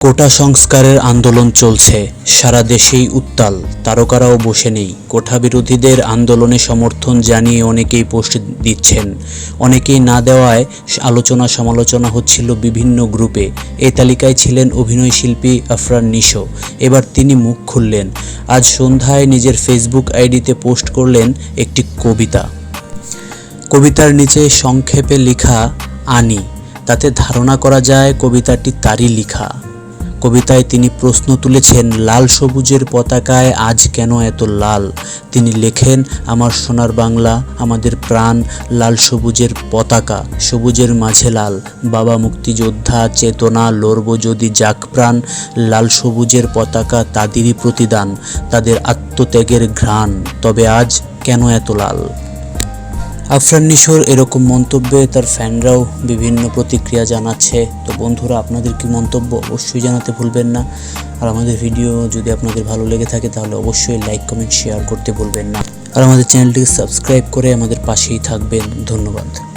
কোটা সংস্কারের আন্দোলন চলছে, সারা দেশেই উত্তাল, তারকারাও বসে নেই। কোটা বিরোধীদের আন্দোলনে সমর্থন জানিয়ে অনেকেই পোস্ট দিচ্ছেন, অনেকেই না দেওয়ায় আলোচনা সমালোচনা হচ্ছিল বিভিন্ন গ্রুপে। এই তালিকায় ছিলেন অভিনয়শিল্পী আফরান নিশো। এবার তিনি মুখ খুললেন। আজ সন্ধ্যায় নিজের ফেসবুক আইডিতে পোস্ট করলেন একটি কবিতা। কবিতার নিচে সংক্ষেপে লেখা আনি, তাতে ধারণা করা যায় কবিতাটি তারই লেখা। কবিতায় তিনি প্রশ্ন তুলেছেন, লাল সবুজের পতাকায় আজ কেন এত লাল? তিনি লেখেন, আমার সোনার বাংলা, আমাদের প্রাণ, লাল সবুজের পতাকা, সবুজের মাঝে লাল, বাবা মুক্তিযোদ্ধা চেতনা, লড়ব যদি যাক প্রাণ, লাল সবুজের পতাকা তাদেরই প্রতিদান, তাদের আত্মত্যাগের ঘ্রাণ, তবে আজ কেন এত লাল? আফরান নিশোর এরকম মন্তব্যে তার ফ্যানরাও বিভিন্ন প্রতিক্রিয়া জানাচ্ছে। তো বন্ধুরা, আপনাদের কি মন্তব্য অবশ্যই জানাতে ভুলবেন না। আর আমাদের ভিডিও যদি আপনাদের ভালো লেগে থাকে তাহলে অবশ্যই লাইক, কমেন্ট, শেয়ার করতে ভুলবেন না। আর আমাদের চ্যানেলটিকে সাবস্ক্রাইব করে আমাদের পাশেই থাকবেন। ধন্যবাদ।